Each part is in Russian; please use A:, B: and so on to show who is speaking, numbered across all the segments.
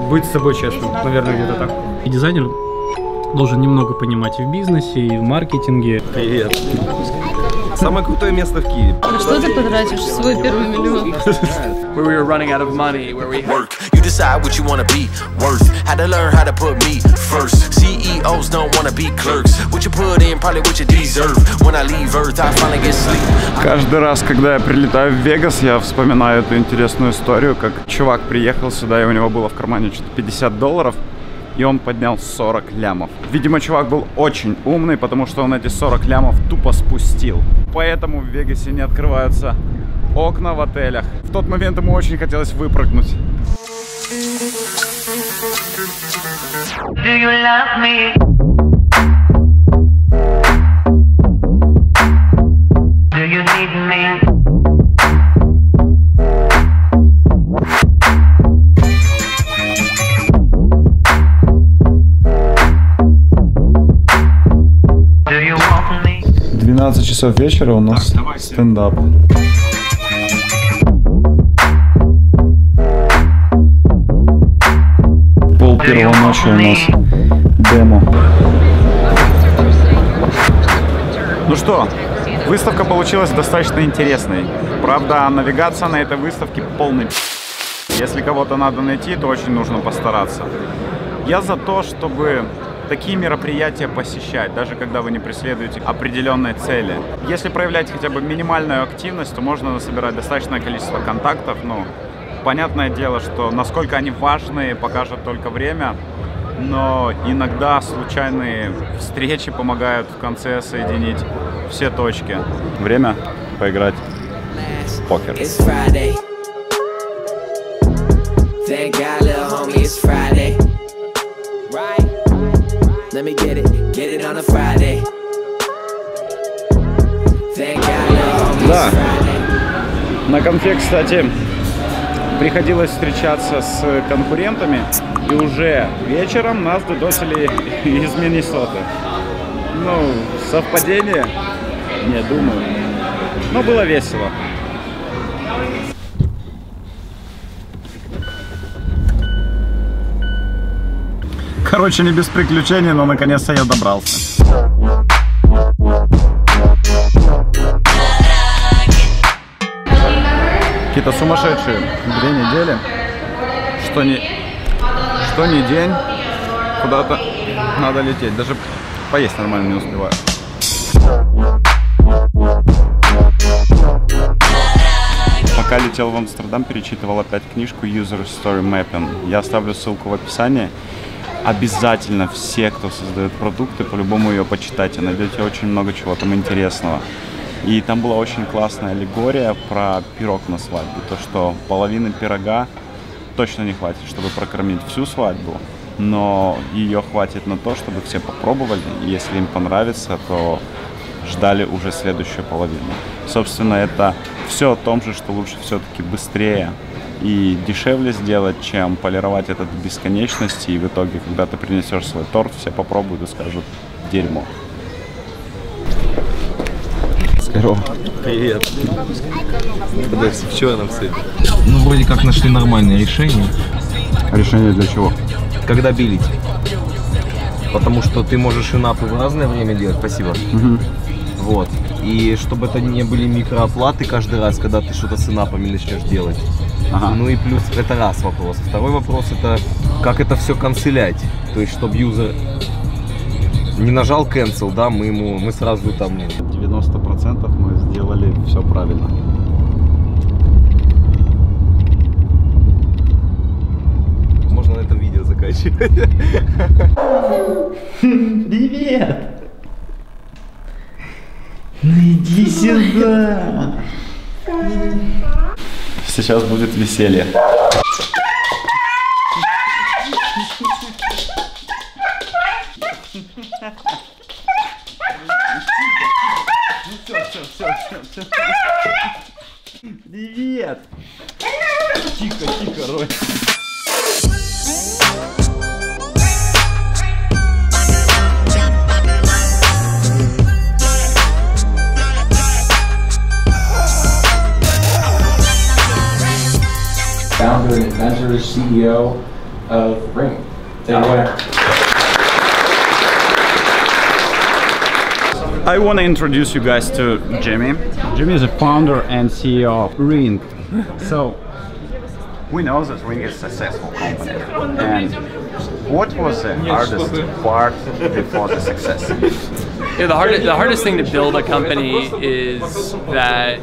A: Быть с собой честным, наверное, где-то так.
B: И дизайнер должен немного понимать и в бизнесе, и в маркетинге.
C: Привет. Самое крутое место в Киеве.
D: На что ты потратишь свой первый миллион?
E: Where we were running out of money, where we
F: work. You decide what you want to be worth. Had to learn how to put me first. CEOs don't want to be clerks. What you put in, probably what you deserve. When I leave Earth, I finally get sleep.
G: Каждый раз, когда я прилетаю в Вегас, я вспоминаю эту интересную историю, как чувак приехал сюда, и у него было в кармане что-то $50, и он поднял 40 лямов. Видимо, чувак был очень умный, потому что он эти 40 лямов тупо спустил. Поэтому в Вегасе не открываются окна в отелях. В тот момент ему очень хотелось выпрыгнуть.
H: Do you love me? Do you need me? Do you want me?
G: 12 часов вечера у нас стендап. Пол-первого ночи у нас демо. Ну что, выставка получилась достаточно интересной. Правда, навигация на этой выставке полный. Если кого-то надо найти, то очень нужно постараться. Я за то, чтобы такие мероприятия посещать, даже когда вы не преследуете определенной цели. Если проявлять хотя бы минимальную активность, то можно насобирать достаточное количество контактов. Ну, понятное дело, что насколько они важны, покажет только время, но иногда случайные встречи помогают в конце соединить все точки. Время поиграть в покер. Да, на конфе, кстати, приходилось встречаться с конкурентами, и уже вечером нас додосили из Миннесоты. Ну, совпадение? Не думаю. Но было весело. Короче, не без приключений, но наконец-то я добрался. Какие-то сумасшедшие 2 недели. Что ни день, куда-то надо лететь. Даже поесть нормально не успеваю. Пока летел в Амстердам, перечитывал опять книжку User Story Mapping. Я оставлю ссылку в описании. Обязательно все, кто создает продукты, по-любому ее почитайте. Найдете очень много чего там интересного. И там была очень классная аллегория про пирог на свадьбе. То, что половины пирога точно не хватит, чтобы прокормить всю свадьбу. Но ее хватит на то, чтобы все попробовали. И если им понравится, то ждали уже следующую половину. Собственно, это все о том же, что лучше все-таки быстрее и дешевле сделать, чем полировать это до бесконечности. И в итоге, когда ты принесешь свой торт, все попробуют и скажут: дерьмо. Здорово.
C: Привет. Подожди, в чего нам цель?
E: Ну, вроде как нашли нормальное решение.
G: Решение для чего?
E: Когда билить. Потому что ты можешь инапы в разное время делать. Спасибо. Вот. И чтобы это не были микрооплаты каждый раз, когда ты что-то с инапами начнешь делать.
G: Ага.
E: Ну и плюс это раз вопрос. Второй вопрос — это как это все канцелять. То есть, чтобы юзер не нажал cancel, да, мы сразу там...
G: 90% мы сделали все правильно.
E: Можно на этом видео заканчивать.
I: Привет! Ну иди сюда!
G: Сейчас будет веселье.
I: Привет!
G: Тихо, Рой.
J: Founder, inventor, CEO, of Ring. Take it away.
G: I want to introduce you guys to Jimmy. Jimmy is a founder and CEO of Ring. So, we know that Ring is a successful company. And what was the hardest part before the success?
K: Yeah, the hardest thing to build a company is that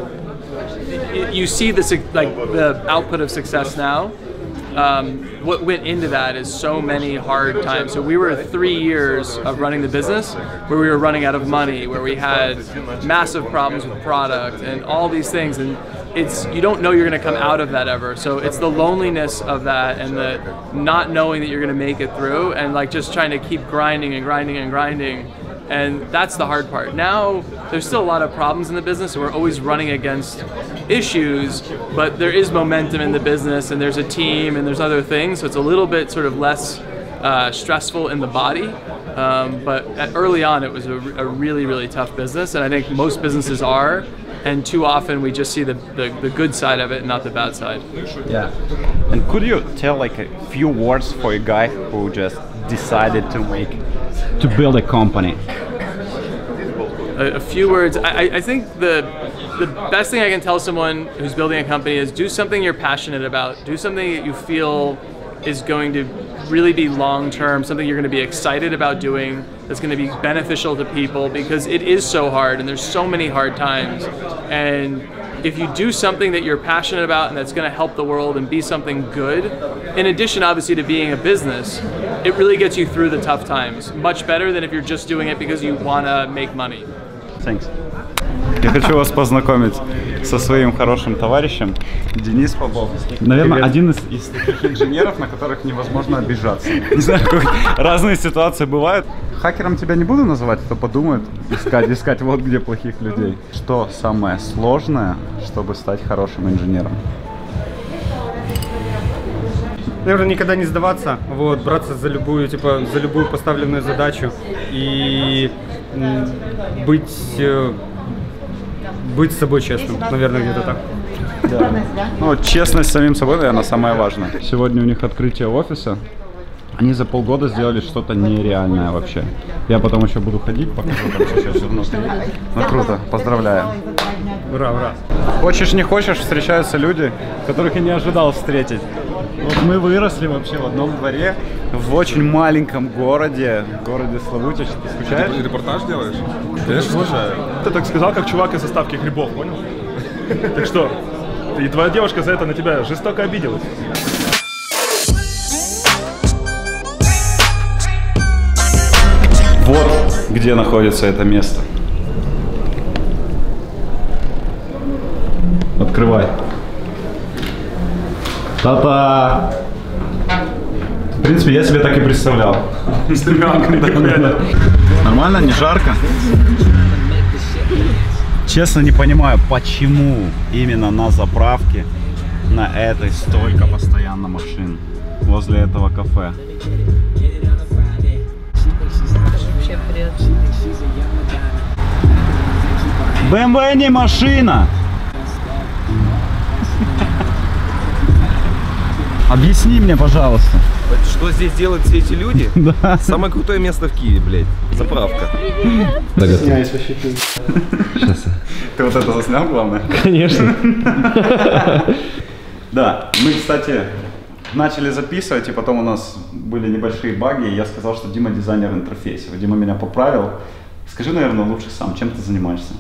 K: you see the output of success now. What went into that is so many hard times. So we were 3 years of running the business where we were running out of money, where we had massive problems with product and all these things. And you don't know you're going to come out of that ever. So it's the loneliness of that and the not knowing that you're going to make it through and like just trying to keep grinding and grinding and grinding. And that's the hard part. Now, there's still a lot of problems in the business, so we're always running against issues, but there is momentum in the business, and there's a team, and there's other things, so it's a little bit sort of less stressful in the body. But early on, it was a really, really tough business, and I think most businesses are, and too often we just see the good side of it and not the bad side.
G: Yeah. And could you tell like a few words for a guy who just decided to build a company?
K: A few words. I think the best thing I can tell someone who's building a company is do something you're passionate about. Do something that you feel is going to really be long-term, something you're going to be excited about doing, that's going to be beneficial to people, because it is so hard and there's so many hard times. And if you do something that you're passionate about and that's going to help the world and be something good, in addition obviously to being a business, it really gets you through the tough times. Much better than if you're just doing it because you want to make money.
G: Thanks. Я хочу вас познакомить со своим хорошим товарищем Денис Попов. Наверное, один из таких инженеров, на которых невозможно обижаться. Не знаю, разные ситуации бывают. Хакером тебя не буду называть, а то подумают, искать вот где плохих людей. Что самое сложное, чтобы стать хорошим инженером?
A: Наверное, никогда не сдаваться, вот, браться за любую поставленную задачу и быть с собой честным, наверное, где-то так.
G: Да. Ну, честность с самим собой, наверное, самое важное. Сегодня у них открытие офиса. Они за полгода сделали что-то нереальное вообще. Я потом еще буду ходить, покажу там сейчас все внутри. Ну круто, поздравляю.
A: Ура, ура.
G: Хочешь не хочешь, встречаются люди, которых я не ожидал встретить. Вот мы выросли вообще в одном дворе, в очень маленьком городе Славутич. Ты скучаешь?
C: Ты репортаж делаешь? Конечно, слушаю.
L: Ты так сказал, как чувак из заставки грибов, понял? Так что, и твоя девушка за это на тебя жестоко обиделась.
G: Вот где находится это место. Открывай. Та-та! В принципе, я себе так и представлял. Нормально, не жарко? Честно, не понимаю, почему именно на заправке на этой столько постоянно машин возле этого кафе.
D: Вообще бред.
G: BMW не машина! Объясни мне, пожалуйста.
E: Что здесь делают все эти люди?
G: Да.
E: Самое крутое место в Киеве, блядь. Заправка.
L: Стесняюсь вообще.
E: Сейчас.
G: Ты вот это заснял, главное?
B: Конечно.
G: Да, мы, кстати, начали записывать, и потом у нас были небольшие баги, и я сказал, что Дима дизайнер интерфейсов. Дима меня поправил. Скажи, наверное, лучше сам, чем ты занимаешься?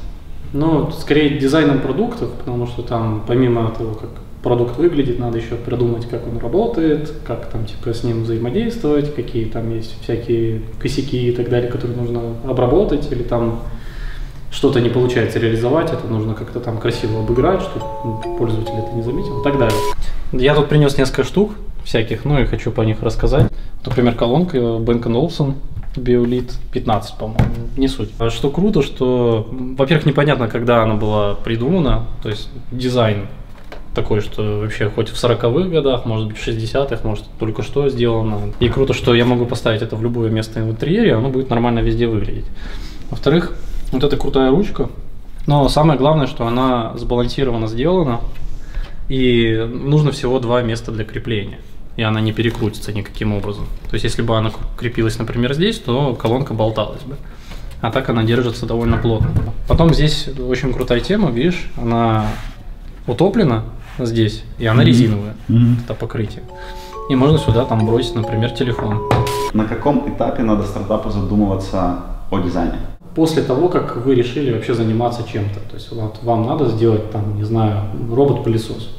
B: Ну, скорее дизайном продуктов, потому что там, помимо того, как продукт выглядит, надо еще придумать, как он работает, как там типа с ним взаимодействовать, какие там есть всякие косяки и так далее, которые нужно обработать, или там что-то не получается реализовать, это нужно как-то там красиво обыграть, чтобы пользователь это не заметил и так далее. Я тут принес несколько штук всяких, ну и хочу по них рассказать. Например, колонка Bang & Olufsen BioLead 15, по-моему, не суть. Что круто, что, во-первых, непонятно, когда она была придумана, то есть дизайн такой, что вообще хоть в 40-х годах, может быть в 60-х, может только что сделано. И круто, что я могу поставить это в любое место в интерьере, оно будет нормально везде выглядеть. Во-вторых, вот эта крутая ручка, но самое главное, что она сбалансированно сделана, и нужно всего 2 места для крепления. и она не перекрутится никаким образом. То есть, если бы она крепилась, например, здесь, то колонка болталась бы. А так она держится довольно плотно. Потом здесь очень крутая тема, видишь, она утоплена здесь, и она резиновая, это покрытие. И можно сюда там бросить, например, телефон.
G: На каком этапе надо стартапу задумываться о дизайне?
B: После того, как вы решили вообще заниматься чем-то. То есть вот вам надо сделать, там, не знаю, робот-пылесос.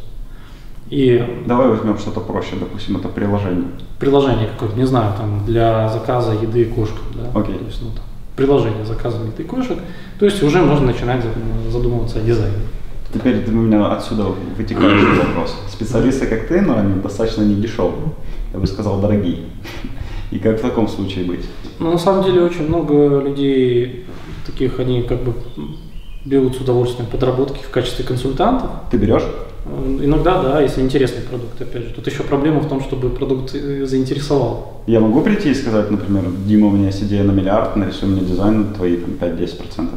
B: И
G: давай возьмем что-то проще, допустим, это приложение.
B: Приложение какое-то, не знаю, там, для заказа еды кошкам, да?
G: Окей.
B: То есть, ну, там, приложение с заказом еды кошек. То есть уже можно начинать задумываться о дизайне.
G: Теперь у меня отсюда вытекающий вопрос. Специалисты, как ты, но они достаточно не дешевые. Я бы сказал, дорогие. И как в таком случае быть?
B: Ну, на самом деле, очень много людей таких, они как бы берут с удовольствием подработки в качестве консультантов.
G: Ты берешь?
B: Иногда, да, если интересный продукт, опять же. Тут еще проблема в том, чтобы продукт заинтересовал.
G: Я могу прийти и сказать, например, Дима, у меня есть идея на миллиард, нарисуй мне дизайн, твои там 5-10%.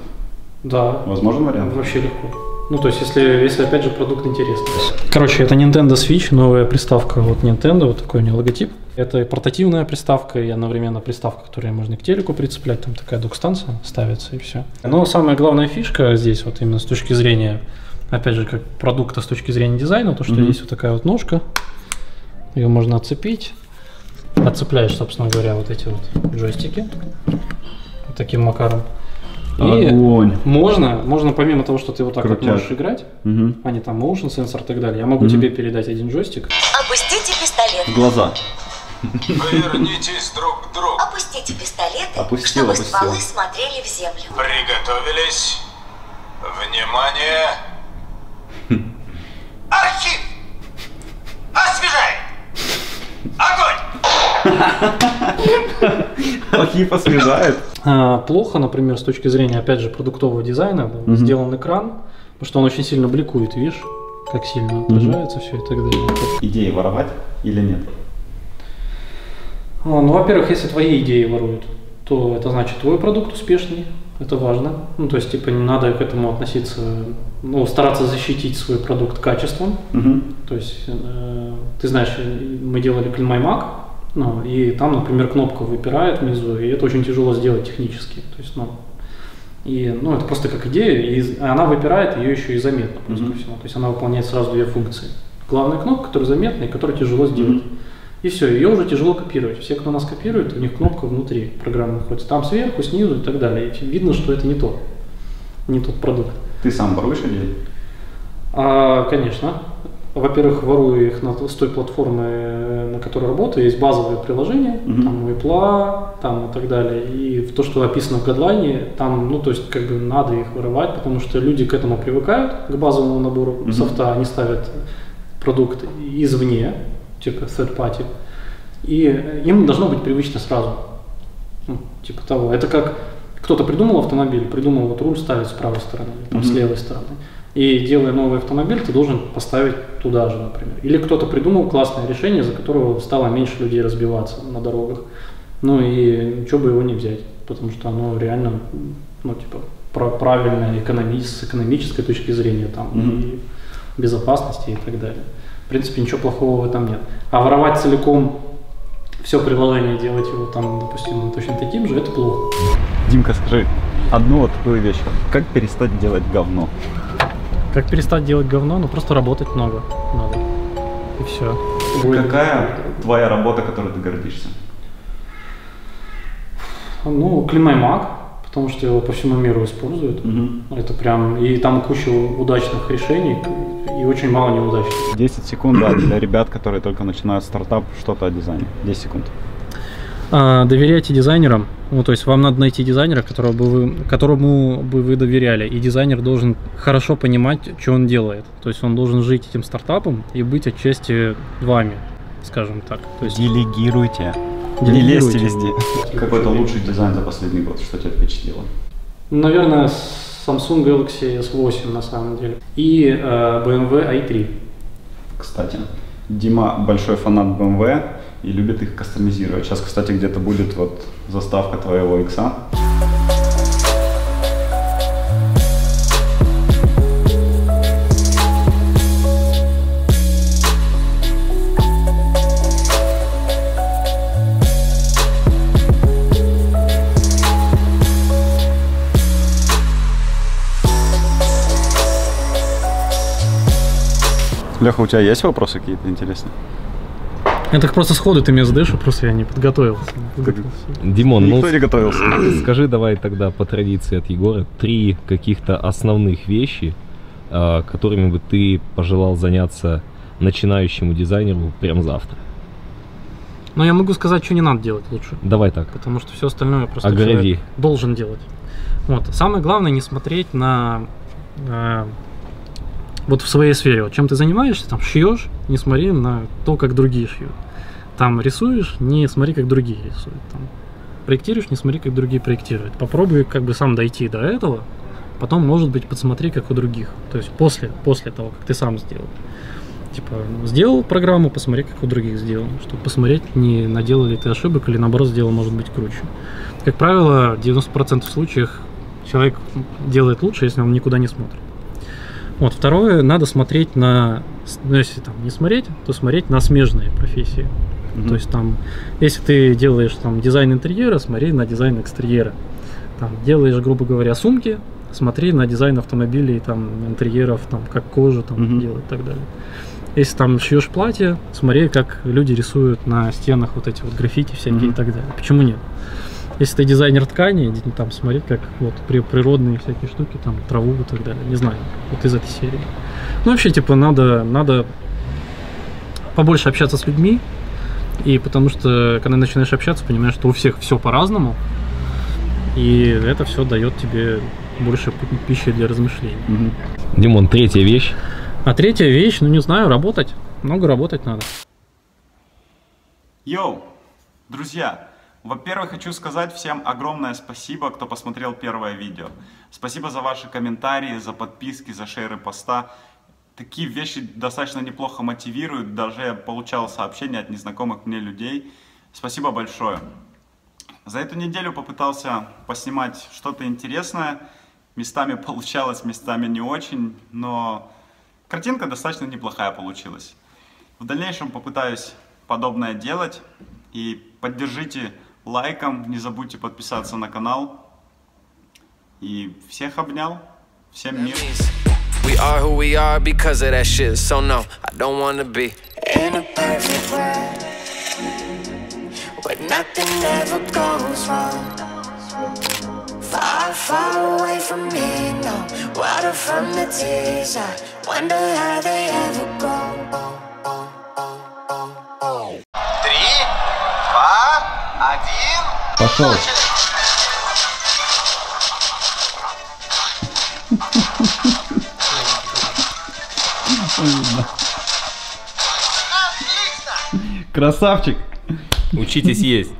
B: Да.
G: Возможен вариант?
B: Вообще легко. Ну, то есть, если опять же продукт интересный. Короче, это Nintendo Switch, новая приставка от Nintendo, вот такой у нее логотип. Это портативная приставка и одновременно приставка, которую можно к телеку прицеплять, там такая док-станция ставится и все. Но самая главная фишка здесь, вот именно с точки зрения, опять же, как продукта с точки зрения дизайна, то, что здесь вот такая вот ножка, ее можно отцепить, отцепляешь, собственно говоря, вот эти вот джойстики, вот таким макаром. И
G: огонь.
B: Можно помимо того, что ты вот так вот можешь играть, они там motion sensor и так далее, я могу тебе передать один джойстик.
M: Опустите пистолет.
G: В глаза.
M: Вернитесь друг к другу. Опустите пистолеты, чтобы стволы смотрели в землю.
N: Приготовились. Внимание. Архив! Освежай! Огонь!
G: Архив освежает.
B: Плохо, например, с точки зрения, опять же, продуктового дизайна, сделан экран, потому что он очень сильно бликует, видишь, как сильно отражается все и так далее.
G: Идеи воровать или нет?
B: Ну, во-первых, если твои идеи воруют, то это значит твой продукт успешный, это важно. Ну, то есть, типа, не надо к этому относиться, ну, стараться защитить свой продукт качеством. То есть, ты знаешь, мы делали Clean My Mac, ну, и там, например, кнопка выпирает внизу, и это очень тяжело сделать технически. То есть, это просто как идея, и она выпирает, ее еще и заметно просто ко всему. То есть она выполняет сразу две функции. Главная кнопка, которая заметна и которую тяжело сделать. И все, ее уже тяжело копировать. Все, кто нас копирует, у них кнопка внутри программы находится. Там сверху, снизу и так далее. И видно, что это не тот продукт.
G: Ты сам воруешь идеи?
B: Конечно. Во-первых, ворую их с той платформы, на которой работаю. Есть базовые приложения, там Apple, там и так далее. И то, что описано в гадлайне, там, ну, то есть, как бы надо их воровать, потому что люди к этому привыкают, к базовому набору софта. Они ставят продукт извне, типа third party, и им должно быть привычно сразу. Ну, типа того. Это как кто-то придумал автомобиль, придумал вот руль ставить с правой стороны, там, с левой стороны. И делая новый автомобиль, ты должен поставить туда же, например. Или кто-то придумал классное решение, из-за которого стало меньше людей разбиваться на дорогах. Ну и ничего бы его не взять, потому что оно реально, ну, типа, правильное с экономической точки зрения, там, и безопасности и так далее. В принципе, ничего плохого в этом нет. А воровать целиком все приложение, делать его там, допустим, точно таким же, это плохо.
G: Димка, скажи одну вот такую вещь. Как перестать делать говно?
B: Как перестать делать говно? Ну, просто работать много надо. И все.
G: Какая твоя работа, которой ты гордишься?
B: Ну, Clean My Mac, потому что его по всему миру используют. Это прям, и там куча удачных решений, и очень мало неудачных. 10
G: секунд, да, для ребят, которые только начинают стартап, что-то о дизайне. 10 секунд.
B: Доверяйте дизайнерам. Ну, то есть вам надо найти дизайнера, которому бы вы доверяли. И дизайнер должен хорошо понимать, что он делает. То есть он должен жить этим стартапом и быть отчасти вами, скажем так. То есть
G: делегируйте. Не лезьте везде. Какой-то лучший дизайн за последний год, что тебя впечатлило?
B: Наверное, Samsung Galaxy S8 на самом деле. И BMW i3.
G: Кстати, Дима большой фанат BMW и любит их кастомизировать. Сейчас, кстати, где-то будет вот заставка твоего икса. Леха, у тебя есть вопросы какие-то интересные?
B: Это просто сходу ты мне задаешь, просто я не подготовился.
E: Димон,
G: никто не готовился.
E: Скажи давай тогда по традиции от Егора 3 каких-то основных вещи, которыми бы ты пожелал заняться начинающему дизайнеру прямо завтра.
B: Но я могу сказать, что не надо делать лучше.
E: Давай так.
B: Потому что все остальное просто
E: человек
B: должен делать. Вот. Самое главное не смотреть на вот в своей сфере. Вот чем ты занимаешься, там шьешь, не смотри на то, как другие шьют. Там рисуешь, не смотри, как другие рисуют. Там проектируешь, не смотри, как другие проектируют. Попробуй как бы сам дойти до этого, потом, может быть, подсмотри, как у других. То есть после того, как ты сам сделал. Типа, сделал программу, посмотри, как у других сделано, чтобы посмотреть, не наделал ли ты ошибок или, наоборот, сделал, может быть, круче. Как правило, в 90% случаев человек делает лучше, если он никуда не смотрит. Вот, второе, надо смотреть на, ну, если там не смотреть, то смотреть на смежные профессии. То есть там, если ты делаешь там дизайн интерьера, смотри на дизайн экстерьера. Там, делаешь, грубо говоря, сумки, смотри на дизайн автомобилей, там, интерьеров, там, как кожу там делают и так далее. Если там шьешь платье, смотри, как люди рисуют на стенах вот эти вот граффити всякие и так далее. Почему нет? Если ты дизайнер ткани, там смотреть, как вот природные всякие штуки, там траву и так далее. Не знаю, вот из этой серии. Ну, вообще, типа, надо побольше общаться с людьми. И потому что, когда начинаешь общаться, понимаешь, что у всех все по-разному. И это все дает тебе больше пищи для размышлений.
E: Димон, третья вещь.
B: А третья вещь, ну не знаю, работать. Много работать надо.
G: Йоу, друзья, во-первых, хочу сказать всем огромное спасибо, кто посмотрел первое видео. Спасибо за ваши комментарии, за подписки, за шеры поста. Такие вещи достаточно неплохо мотивируют. Даже я получал сообщения от незнакомых мне людей. Спасибо большое. За эту неделю попытался поснимать что-то интересное. Местами получалось, местами не очень, но картинка достаточно неплохая получилась. В дальнейшем попытаюсь подобное делать. И поддержите лайком, не забудьте подписаться на канал. И всех обнял. Всем мир.
F: We are who we are because of that shit. So no, I don't wanna be
O: in a perfect world where nothing ever goes wrong. Far, far away from me, no water from the tears. I wonder how they ever go.
N: 3, 2, 1.
E: Пошел.
I: Красавчик.
E: Учитесь есть.